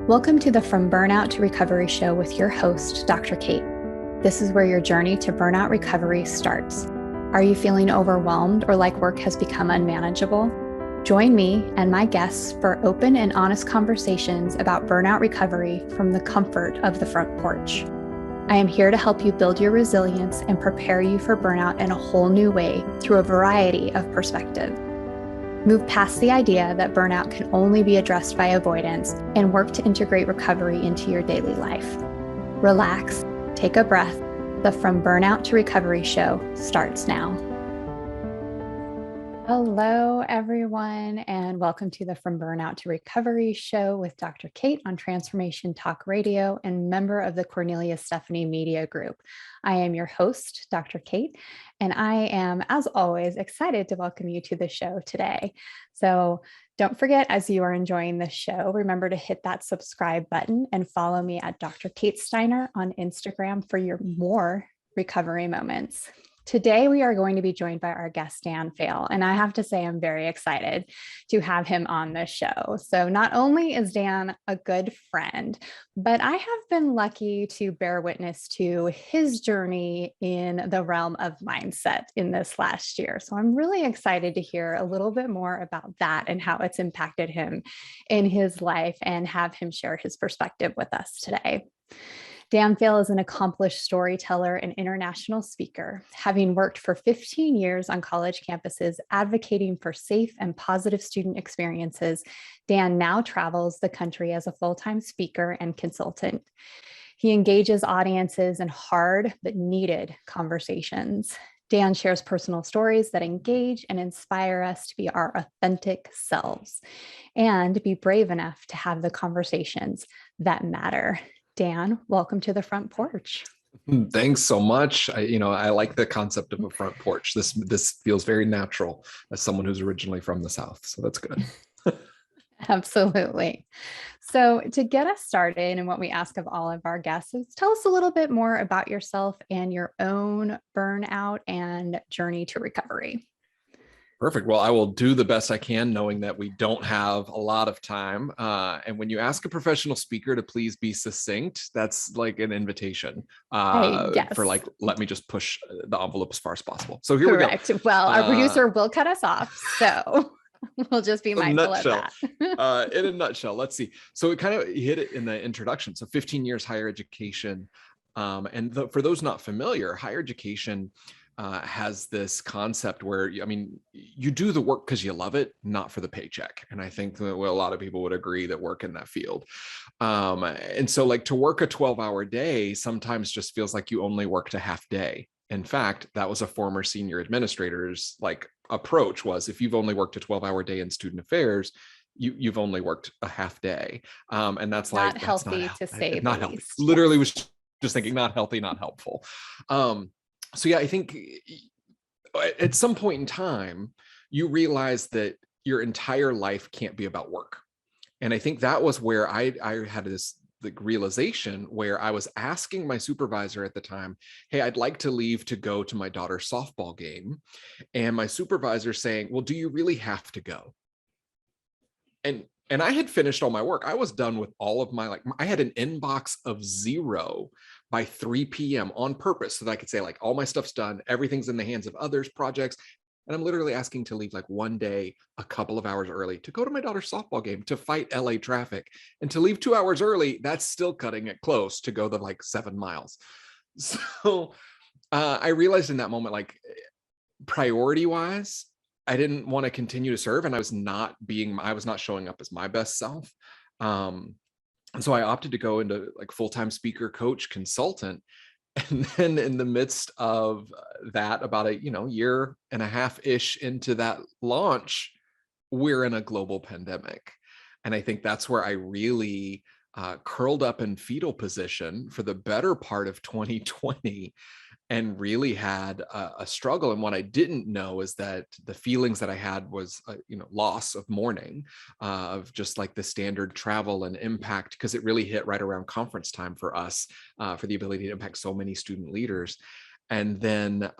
Welcome to the From Burnout to Recovery show with your host, Dr. Kate. This is where your journey to burnout recovery starts. Are you feeling overwhelmed or like work has become unmanageable? Join me and my guests for open and honest conversations about burnout recovery from the comfort of the front porch. I am here to help you build your resilience and prepare you for burnout in a whole new way through a variety of perspectives. Move past the idea that burnout can only be addressed by avoidance and work to integrate recovery into your daily life. Relax, take a breath. The From Burnout to Recovery show starts now. Hello, everyone, and welcome to the From Burnout to Recovery show with Dr. Kate on Transformation Talk Radio and member of the Cornelia Stephanie Media Group. I am your host, Dr. Kate, and I am, as always, excited to welcome you to the show today. So don't forget, as you are enjoying the show, remember to hit that subscribe button and follow me at Dr. Kate Steiner on Instagram for your more recovery moments. Today, we are going to be joined by our guest, Dan Faill, and I have to say I'm very excited to have him on the show. So not only is Dan a good friend, but I have been lucky to bear witness to his journey in the realm of mindset in this last year. So I'm really excited to hear a little bit more about that and how it's impacted him in his life and have him share his perspective with us today. Dan Faill is an accomplished storyteller and international speaker, having worked for 15 years on college campuses advocating for safe and positive student experiences. Dan now travels the country as a full-time speaker and consultant. He engages audiences in hard but needed conversations. Dan shares personal stories that engage and inspire us to be our authentic selves and be brave enough to have the conversations that matter. Dan, welcome to the front porch. Thanks so much. I like the concept of a front porch. This feels very natural as someone who's originally from the South, so that's good. Absolutely. So to get us started, and what we ask of all of our guests is tell us a little bit more about yourself and your own burnout and journey to recovery. Perfect. Well, I will do the best I can, knowing that we don't have a lot of time. And when you ask a professional speaker to please be succinct, that's like an invitation Yes. for like, let me just push the envelope as far as possible. So here Correct. we go. Well, our producer will cut us off, so we'll just be mindful of that. In a nutshell, let's see. So it kind of hit it in the introduction. So 15 years higher education. For those not familiar, higher education has this concept where, you do the work because you love it, not for the paycheck. And I think that a lot of people would agree that work in that field. And so like to work a 12-hour day sometimes just feels like you only worked a half day. In fact, that was a former senior administrator's approach was if you've only worked a 12-hour day in student affairs, you've only worked a half day. And that's not healthy to say not the healthy. least. Literally was just thinking not healthy, not helpful. So yeah, I think at some point in time, you realize that your entire life can't be about work. And I think that was where I had this realization where I was asking my supervisor at the time, hey, I'd like to leave to go to my daughter's softball game. And my supervisor saying, well, do you really have to go? And I had finished all my work. I was done with all of my, I had an inbox of 0 by 3 p.m. on purpose so that I could say all my stuff's done, everything's in the hands of others, projects. And I'm literally asking to leave one day, a couple of hours early to go to my daughter's softball game, to fight LA traffic. And to leave 2 hours early, that's still cutting it close to go the 7 miles. So I realized in that moment, priority wise, I didn't want to continue to serve, and I was not showing up as my best self. And so I opted to go into full-time speaker, coach, consultant. And then in the midst of that, about a year and a half-ish into that launch, we're in a global pandemic. And I think that's where I really curled up in fetal position for the better part of 2020 and really had a struggle. And what I didn't know is that the feelings that I had was, loss of mourning, of just the standard travel and impact, because it really hit right around conference time for us, for the ability to impact so many student leaders. And then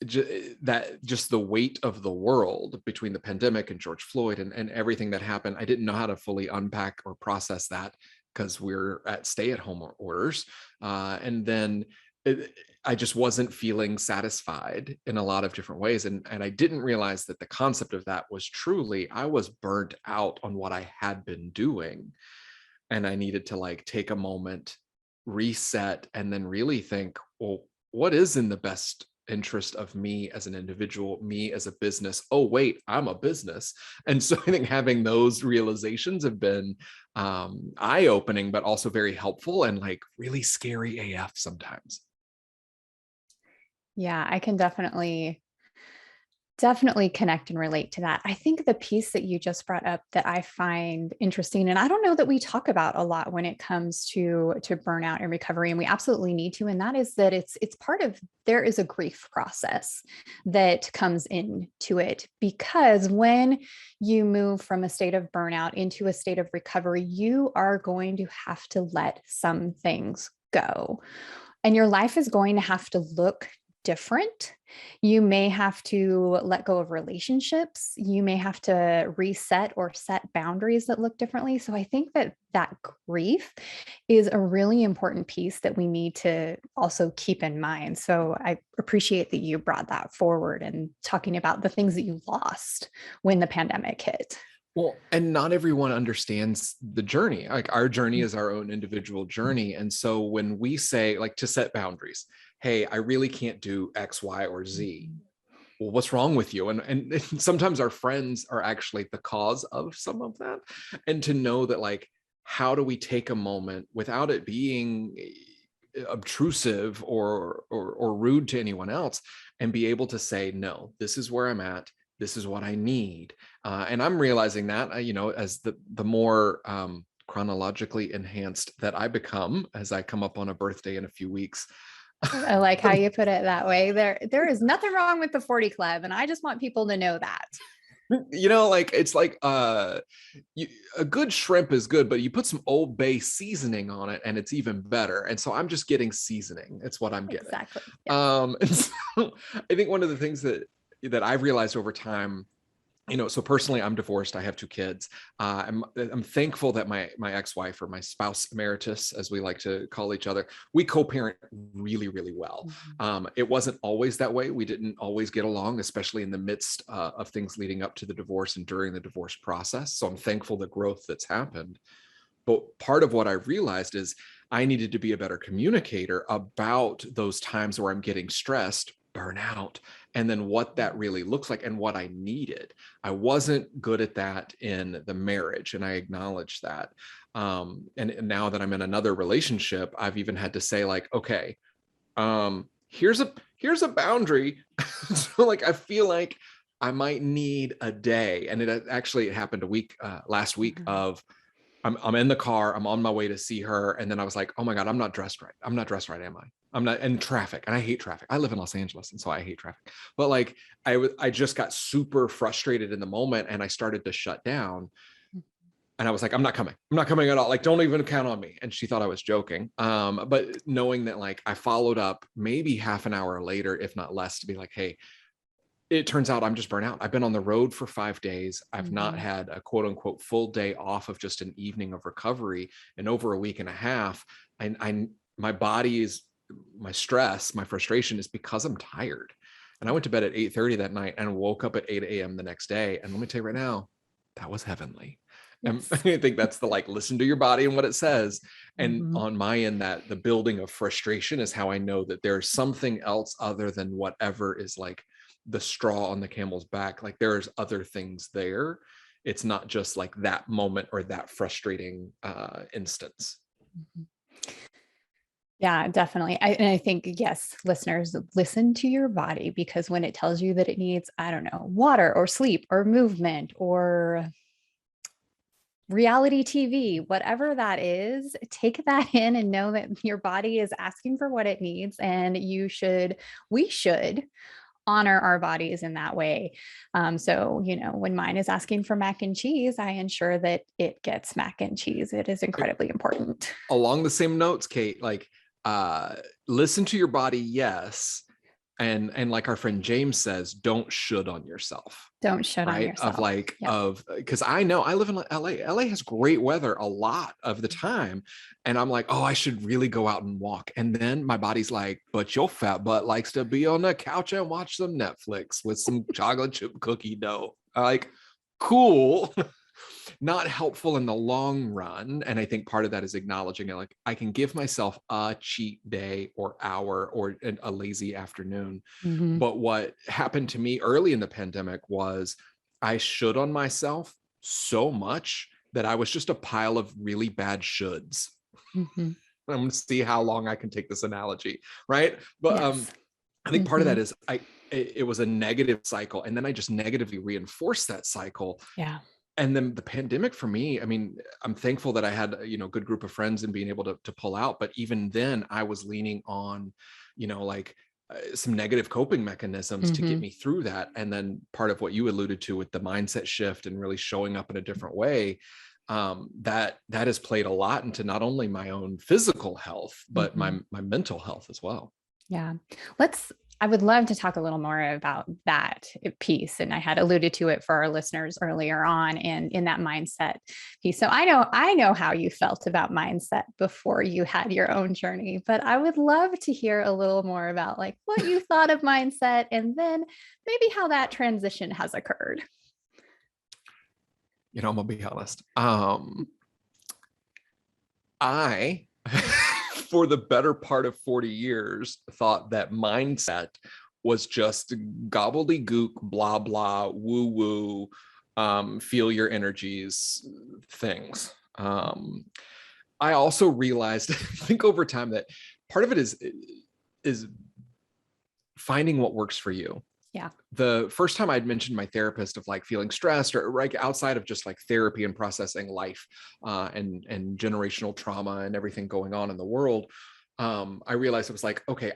just the weight of the world between the pandemic and George Floyd and everything that happened, I didn't know how to fully unpack or process that because we're at stay-at-home orders. And then I just wasn't feeling satisfied in a lot of different ways. And I didn't realize that the concept of that was truly, I was burnt out on what I had been doing. And I needed to like take a moment, reset, and then really think, well, what is in the best interest of me as an individual, me as a business? Oh, wait, I'm a business. And so I think having those realizations have been eye-opening, but also very helpful and like really scary AF sometimes. Yeah, I can definitely connect and relate to that. I think the piece that you just brought up that I find interesting, and I don't know that we talk about a lot when it comes to burnout and recovery, and we absolutely need to, and that is that it's part of, there is a grief process that comes into it, because when you move from a state of burnout into a state of recovery, you are going to have to let some things go. And your life is going to have to look different. You may have to let go of relationships. You may have to reset or set boundaries that look differently. So I think that that grief is a really important piece that we need to also keep in mind. So I appreciate that you brought that forward and talking about the things that you lost when the pandemic hit. Well, and not everyone understands the journey. Like our journey is our own individual journey. And so when we say like to set boundaries, hey, I really can't do X, Y, or Z. Well, what's wrong with you? And sometimes our friends are actually the cause of some of that. And to know that like, how do we take a moment without it being obtrusive or rude to anyone else, and be able to say, no, this is where I'm at. This is what I need. And I'm realizing that, as the more chronologically enhanced that I become as I come up on a birthday in a few weeks. I like how you put it that way. There is nothing wrong with the 40 Club, and I just want people to know that. Like it's like a good shrimp is good, but you put some Old Bay seasoning on it and it's even better. And so I'm just getting seasoning. It's what I'm getting. Exactly. Yeah. And so I think one of the things that I've realized over time, so personally, I'm divorced. I have 2 kids. I'm thankful that my ex-wife, or my spouse emeritus, as we like to call each other, we co-parent really, really well. It wasn't always that way. We didn't always get along, especially in the midst of things leading up to the divorce and during the divorce process. So I'm thankful the growth that's happened. But part of what I realized is I needed to be a better communicator about those times where I'm getting stressed, burnout, and then what that really looks like and what I needed. I wasn't good at that in the marriage, and I acknowledge that. And now that I'm in another relationship, I've even had to say like, okay, here's a boundary. So like, I feel like I might need a day, and it happened last week of, I'm in the car, I'm on my way to see her. And then I was like, oh my God, I'm not dressed right. I'm not dressed right, am I? I'm not in traffic. And I hate traffic. I live in Los Angeles, and so I hate traffic. But like, I just got super frustrated in the moment, and I started to shut down. And I was like, I'm not coming. I'm not coming at all. Like, don't even count on me. And she thought I was joking. But knowing that like I followed up maybe half an hour later, if not less, to be like, hey, it turns out I'm just burnt out. I've been on the road for 5 days. I've not had a quote unquote full day off of just an evening of recovery in over a week and a half. And my body is, my stress, my frustration is because I'm tired. And I went to bed at 8:30 that night and woke up at 8 a.m. the next day. And let me tell you right now, that was heavenly. Yes. And I think that's the like, listen to your body and what it says. And on my end, that the building of frustration is how I know that there's something else other than whatever is like the straw on the camel's back. Like there's other things there. It's not just like that moment or that frustrating instance. Yeah, definitely. And I think, yes, listeners, listen to your body, because when it tells you that it needs, I don't know, water or sleep or movement or reality TV, whatever that is, take that in and know that your body is asking for what it needs. And we should honor our bodies in that way. So, when mine is asking for mac and cheese, I ensure that it gets mac and cheese. It is incredibly important. Along the same notes, Kate, like listen to your body, yes. And like our friend James says, don't should on yourself. Don't shut on Right. Of yourself. like, Yep. because I know I live in LA. LA has great weather a lot of the time. And I'm like, oh, I should really go out and walk. And then my body's like, but your fat butt likes to be on the couch and watch some Netflix with some chocolate chip cookie dough. Like, cool. Not helpful in the long run. And I think part of that is acknowledging it. Like, I can give myself a cheat day or hour or a lazy afternoon. Mm-hmm. But what happened to me early in the pandemic was I should on myself so much that I was just a pile of really bad shoulds. Mm-hmm. I'm going to see how long I can take this analogy, right? But Yes. I think part of Mm-hmm. that is it was a negative cycle, and then I just negatively reinforced that cycle. Yeah. And then the pandemic for me, I mean, I'm thankful that I had, a good group of friends and being able to pull out. But even then I was leaning on, like some negative coping mechanisms to Mm-hmm. get me through that. And then part of what you alluded to with the mindset shift and really showing up in a different way, that has played a lot into not only my own physical health, but Mm-hmm. my mental health as well. Yeah. I would love to talk a little more about that piece. And I had alluded to it for our listeners earlier on and in that mindset piece. So I know how you felt about mindset before you had your own journey, but I would love to hear a little more about like what you thought of mindset and then maybe how that transition has occurred. I'm gonna be honest. I for the better part of 40 years, thought that mindset was just gobbledygook, blah, blah, woo, woo, feel your energies things. I also realized, I think over time that part of it is finding what works for you. Yeah. The first time I'd mentioned my therapist of like feeling stressed or like outside of just like therapy and processing life and generational trauma and everything going on in the world, I realized it was like, okay,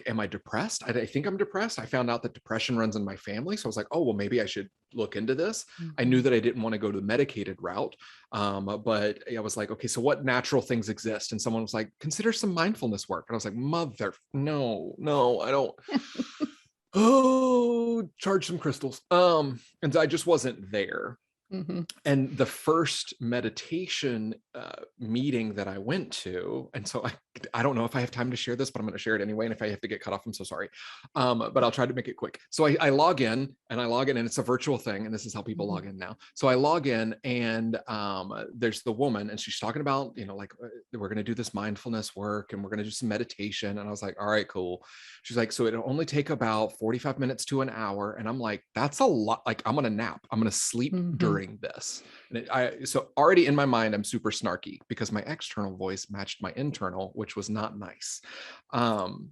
am I depressed? I think I'm depressed. I found out that depression runs in my family. So I was like, oh, well, maybe I should look into this. I Mm-hmm. knew that I didn't want to go to the medicated route. But I was like, okay, so what natural things exist? And someone was like, consider some mindfulness work. And I was like, no, I don't. Oh, charge some crystals. And I just wasn't there. Mm-hmm. And the first meditation meeting that I went to, and so I don't know if I have time to share this, but I'm going to share it anyway. And if I have to get cut off, I'm so sorry. But I'll try to make it quick. So I log in and it's a virtual thing. And this is how people Mm-hmm. log in now. So I log in and there's the woman and she's talking about, like we're going to do this mindfulness work and we're going to do some meditation. And I was like, all right, cool. She's like, so it'll only take about 45 minutes to an hour. And I'm like, that's a lot. Like I'm going to nap. I'm going to sleep Mm-hmm. during this. And so already in my mind, I'm super snarky because my external voice matched my internal, which was not nice. And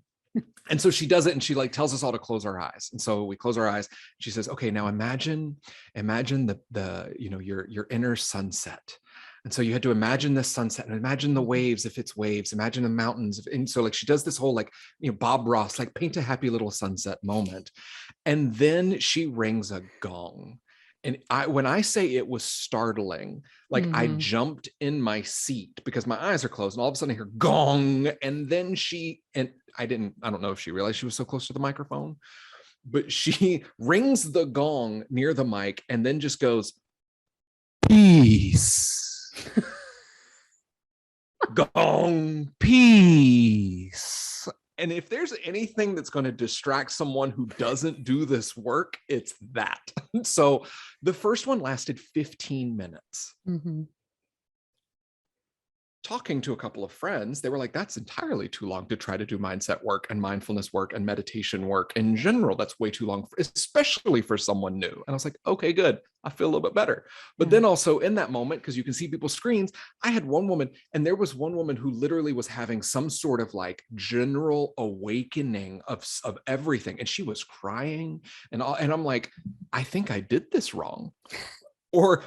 so she does it and she like tells us all to close our eyes. And so we close our eyes. She says, okay, now imagine your inner sunset. And so you had to imagine this sunset and imagine the waves, if it's waves, imagine the mountains. And so like she does this whole like, Bob Ross, like paint a happy little sunset moment. And then she rings a gong. And when I say it was startling, like I Mm-hmm. jumped in my seat because my eyes are closed and all of a sudden I hear gong. And then I don't know if she realized she was so close to the microphone, but she rings the gong near the mic and then just goes, peace. Gong, peace. And if there's anything that's going to distract someone who doesn't do this work, it's that. So the first one lasted 15 minutes. Mm-hmm. Talking to a couple of friends, they were like, that's entirely too long to try to do mindset work and mindfulness work and meditation work in general. That's way too long, especially for someone new. And I was like, okay, good. I feel a little bit better. But then also in that moment, because you can see people's screens, I had one woman, and there was one woman who literally was having some sort of like general awakening of everything. And she was crying and I'm like, I think I did this wrong. Or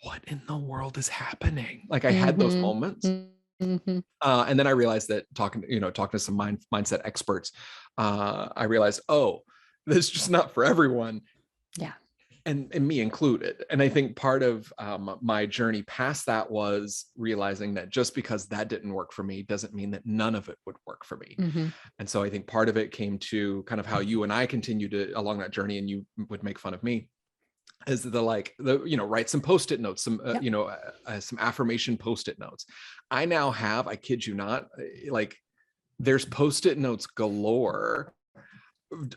what in the world is happening? Like I had those moments. Mm-hmm. And then I realized that talking to some mindset experts, I realized, oh, this is just not for everyone. Yeah. and me included. And I think part of my journey past that was realizing that just because that didn't work for me doesn't mean that none of it would work for me. Mhm. And so I think part of it came to kind of how you and I continue to along that journey, and you would make fun of me, is write some post-it notes, some Yep. some affirmation post-it notes. I now have, I kid you not, like there's post-it notes galore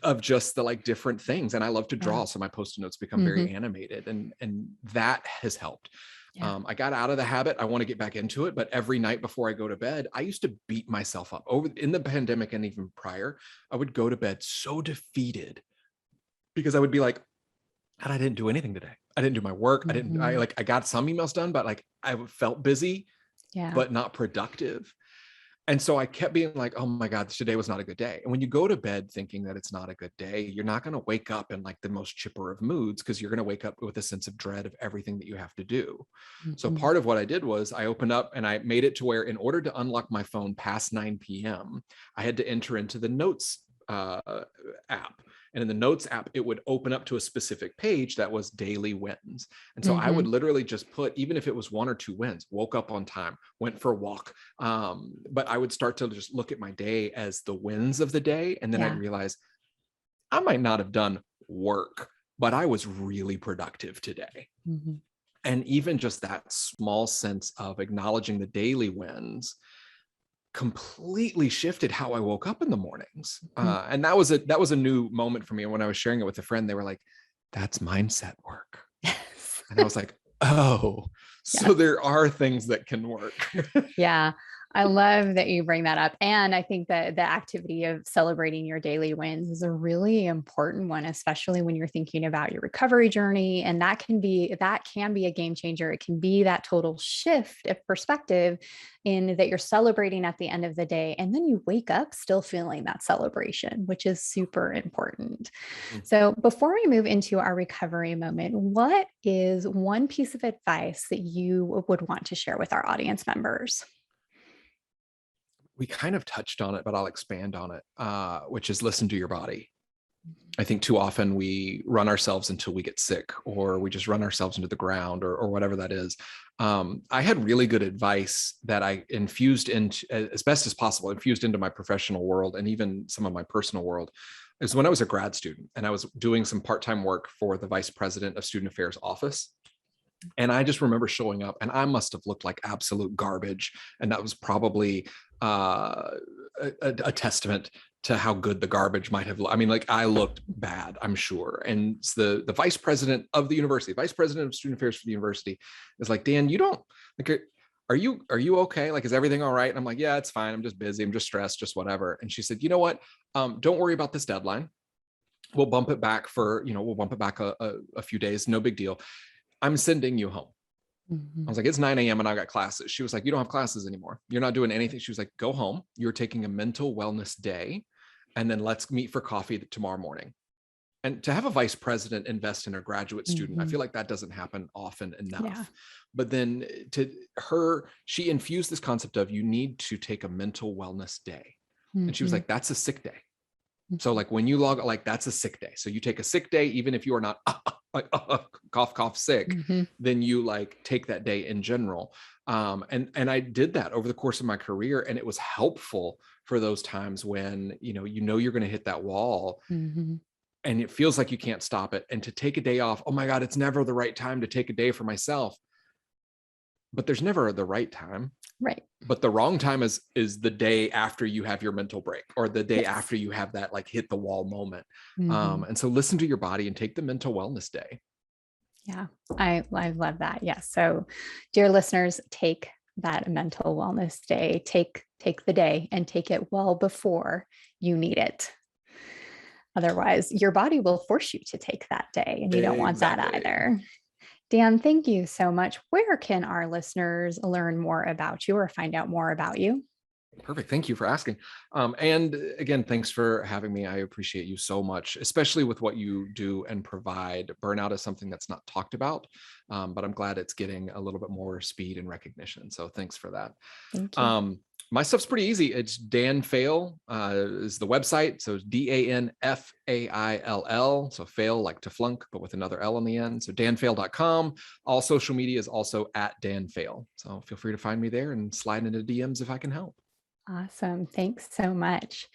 of just the like different things. And I love to Yeah. draw, so my post-it notes become very Mhm. animated, and that has helped. Yeah. I got out of the habit. I want to get back into it, but every night before I go to bed, I used to beat myself up over in the pandemic, and even prior, I would go to bed so defeated because I would be like, God, I didn't do anything today. I didn't do my work. Mhm. I got some emails done, but like I felt busy, Yeah. but not productive. And so I kept being like, oh my God, today was not a good day. And when you go to bed thinking that it's not a good day, you're not going to wake up in like the most chipper of moods, because you're going to wake up with a sense of dread of everything that you have to do. So Mhm. part of what I did was I opened up and I made it to where, in order to unlock my phone past 9 p.m., I had to enter into the notes app. And in the notes app, it would open up to a specific page that was daily wins. And so I would Mhm. literally just put, even if it was 1 or 2 wins, woke up on time, went for a walk. But I would start to just look at my day as the wins of the day. And then I'd Yeah. realize I might not have done work, but I was really productive today. Mhm. And even just that small sense of acknowledging the daily wins completely shifted how I woke up in the mornings. Mhm. And that was a new moment for me. And when I was sharing it with a friend, they were like, "That's mindset work." Yes. And I was like, "Oh, so Yes. there are things that can work." Yeah. I love that you bring that up. And I think that the activity of celebrating your daily wins is a really important one, especially when you're thinking about your recovery journey. And that can be a game changer. It can be that total shift of perspective in that you're celebrating at the end of the day. And then you wake up still feeling that celebration, which is super important. So, before we move into our recovery moment, what is one piece of advice that you would want to share with our audience members? We kind of touched on it, but I'll expand on it, which is listen to your body. I think too often we run ourselves until we get sick, or we just run ourselves into the ground, or whatever that is. I had really good advice that I infused into, as best as possible, infused into my professional world and even some of my personal world. Is when I was a grad student and I was doing some part-time work for the vice president of student affairs office. And I just remember showing up, and I must have looked like absolute garbage. And that was probably uh, a testament to how good the garbage might have. I mean, like I looked bad, I'm sure. And it's the vice president of the university, vice president of student affairs for the university, is like, Dan, you don't like. Are you okay? Like, is everything all right? And I'm like, yeah, it's fine. I'm just busy. I'm just stressed, just whatever. And she said, you know what? Don't worry about this deadline. We'll bump it back a few days. No big deal. I'm sending you home. I Mhm. was like, it's 9 a.m. and I got classes. She was like, you don't have classes anymore. You're not doing anything. She was like, go home. You're taking a mental wellness day. And then let's meet for coffee tomorrow morning. And to have a vice president invest in a graduate student, I Mhm. feel like that doesn't happen often Yeah. enough. But then to her, she infused this concept of you need to take a mental wellness day. And she was Mhm. like, that's a sick day. So Mhm. like when you log, like that's a sick day. So you take a sick day, even if you are not like cough, cough, sick, Mhm. then you like take that day in general. And I did that over the course of my career, and it was helpful for those times when you're going to hit that wall, Mhm. and it feels like you can't stop it. And to take a day off, oh my God, it's never the right time to take a day for myself. But there's never the right time. Right. But the wrong time is the day after you have your mental break, or the day Yes. after you have that like hit the wall moment. Mhm. And so listen to your body and take the mental wellness day. Yeah. I love that. Yes. So, dear listeners, take that mental wellness day. Take the day and take it well before you need it. Otherwise, your body will force you to take that day, and you don't want that Exactly. either. Dan, thank you so much. Where can our listeners learn more about you or find out more about you? Perfect. Thank you for asking. And again, thanks for having me. I appreciate you so much, especially with what you do and provide. Burnout is something that's not talked about, but I'm glad it's getting a little bit more speed and recognition. So thanks for that. Thank you. Um, My stuff's pretty easy. It's Dan Faill is the website. So DanFaill. So fail like to flunk, but with another L on the end. So danfaill.com. All social media is also at Dan Faill. So feel free to find me there and slide into DMs if I can help. Awesome. Thanks so much.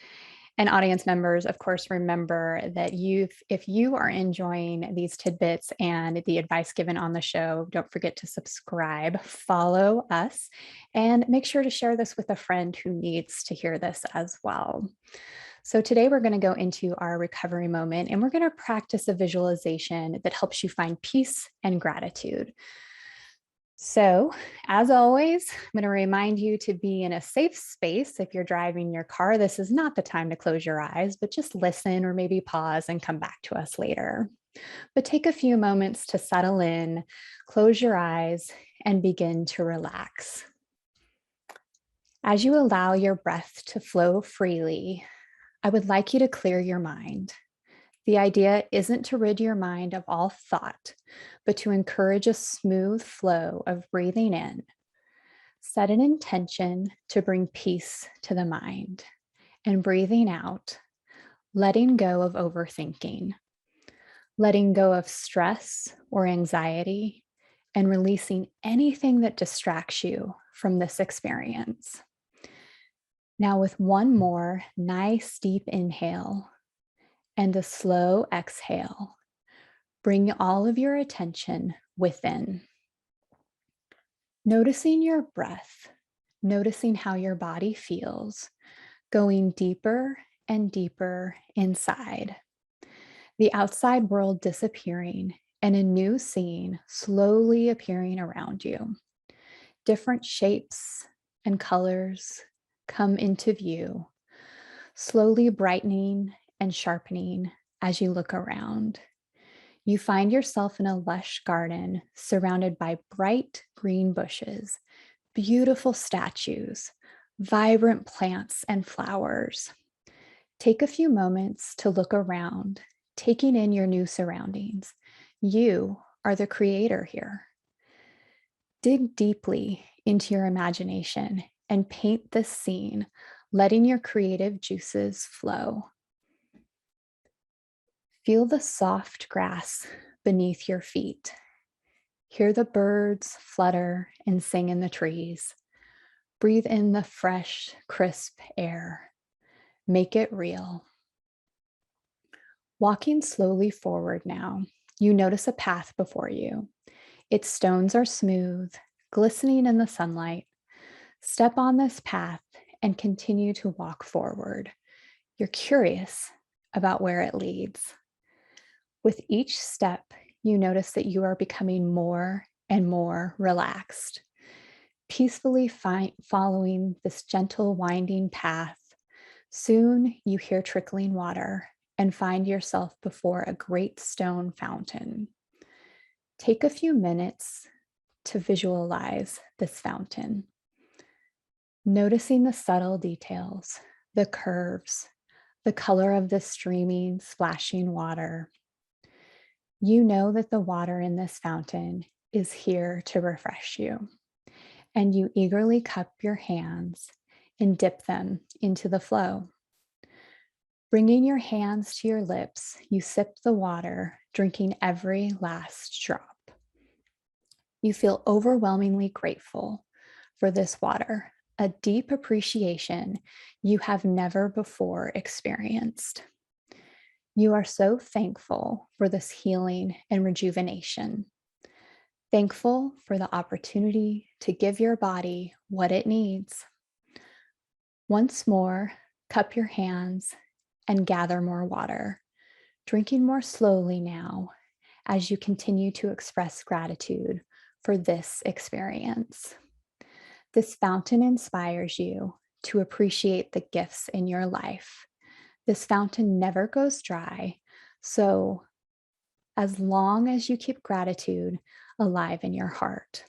And audience members, of course, remember that if you are enjoying these tidbits and the advice given on the show, don't forget to subscribe, follow us, and make sure to share this with a friend who needs to hear this as well. So today we're going to go into our recovery moment, and we're going to practice a visualization that helps you find peace and gratitude. So, as always, I'm going to remind you to be in a safe space. If you're driving your car, this is not the time to close your eyes, but just listen or maybe pause and come back to us later. But take a few moments to settle in, close your eyes, and begin to relax. As you allow your breath to flow freely, I would like you to clear your mind. The idea isn't to rid your mind of all thought, but to encourage a smooth flow of breathing in. Set an intention to bring peace to the mind, and breathing out, letting go of overthinking, letting go of stress or anxiety, and releasing anything that distracts you from this experience. Now, with one more nice deep inhale and a slow exhale, bring all of your attention within. Noticing your breath, noticing how your body feels, going deeper and deeper inside. The outside world disappearing and a new scene slowly appearing around you. Different shapes and colors come into view, slowly brightening and sharpening as you look around. You find yourself in a lush garden surrounded by bright green bushes, beautiful statues, vibrant plants and flowers. Take a few moments to look around, taking in your new surroundings. You are the creator here. Dig deeply into your imagination and paint this scene, letting your creative juices flow. Feel the soft grass beneath your feet. Hear the birds flutter and sing in the trees. Breathe in the fresh, crisp air. Make it real. Walking slowly forward now, you notice a path before you. Its stones are smooth, glistening in the sunlight. Step on this path and continue to walk forward. You're curious about where it leads. With each step, you notice that you are becoming more and more relaxed. Peacefully following this gentle winding path, soon you hear trickling water and find yourself before a great stone fountain. Take a few minutes to visualize this fountain, noticing the subtle details, the curves, the color of the streaming, splashing water. You know that the water in this fountain is here to refresh you, and you eagerly cup your hands and dip them into the flow. Bringing your hands to your lips, you sip the water, drinking every last drop. You feel overwhelmingly grateful for this water, a deep appreciation you have never before experienced. You are so thankful for this healing and rejuvenation. Thankful for the opportunity to give your body what it needs. Once more, cup your hands and gather more water, drinking more slowly now as you continue to express gratitude for this experience. This fountain inspires you to appreciate the gifts in your life. This fountain never goes dry, so as long as you keep gratitude alive in your heart,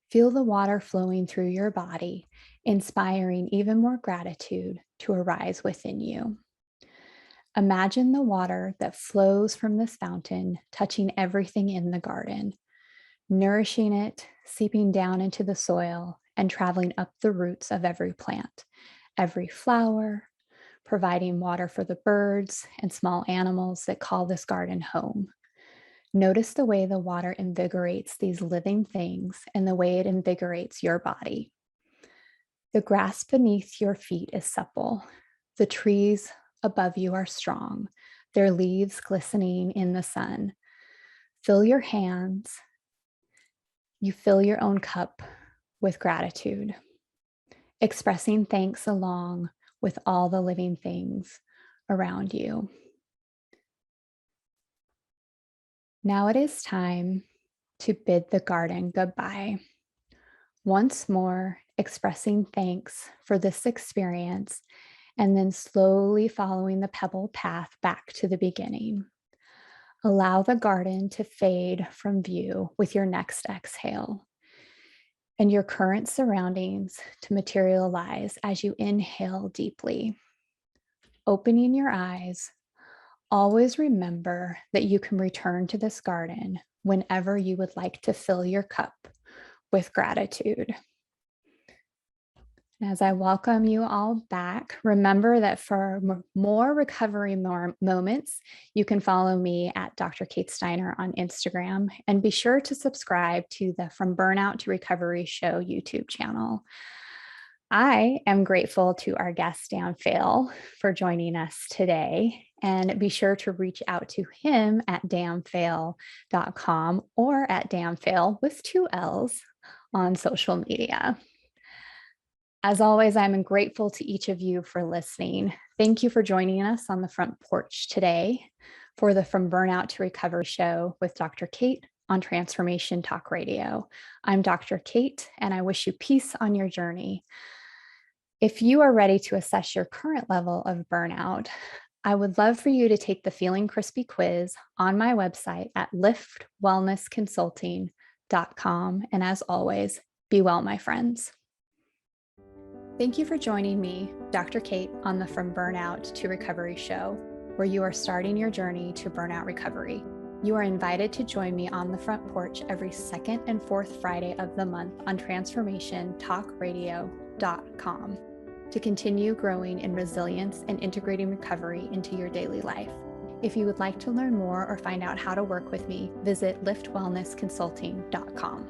feel the water flowing through your body, inspiring even more gratitude to arise within you. Imagine the water that flows from this fountain touching everything in the garden, nourishing it, seeping down into the soil, and traveling up the roots of every plant, every flower, providing water for the birds and small animals that call this garden home. Notice the way the water invigorates these living things and the way it invigorates your body. The grass beneath your feet is supple. The trees above you are strong, their leaves glistening in the sun. Fill your hands. You fill your own cup with gratitude, expressing thanks along with all the living things around you. Now it is time to bid the garden goodbye. Once more, expressing thanks for this experience, and then slowly following the pebble path back to the beginning. Allow the garden to fade from view with your next exhale, and your current surroundings to materialize as you inhale deeply. Opening your eyes, always remember that you can return to this garden whenever you would like to fill your cup with gratitude. And as I welcome you all back, remember that for more recovery moments, you can follow me at Dr. Kate Steiner on Instagram, and be sure to subscribe to the From Burnout to Recovery Show YouTube channel. I am grateful to our guest, Dan Faill, for joining us today. And be sure to reach out to him at danfaill.com or at danfaill with 2 L's on social media. As always, I'm grateful to each of you for listening. Thank you for joining us on the front porch today for the From Burnout to Recovery show with Dr. Kate on Transformation Talk Radio. I'm Dr. Kate, and I wish you peace on your journey. If you are ready to assess your current level of burnout, I would love for you to take the Feeling Crispy quiz on my website at liftwellnessconsulting.com. And as always, be well, my friends. Thank you for joining me, Dr. Kate, on the From Burnout to Recovery show, where you are starting your journey to burnout recovery. You are invited to join me on the front porch every second and fourth Friday of the month on transformationtalkradio.com to continue growing in resilience and integrating recovery into your daily life. If you would like to learn more or find out how to work with me, visit liftwellnessconsulting.com.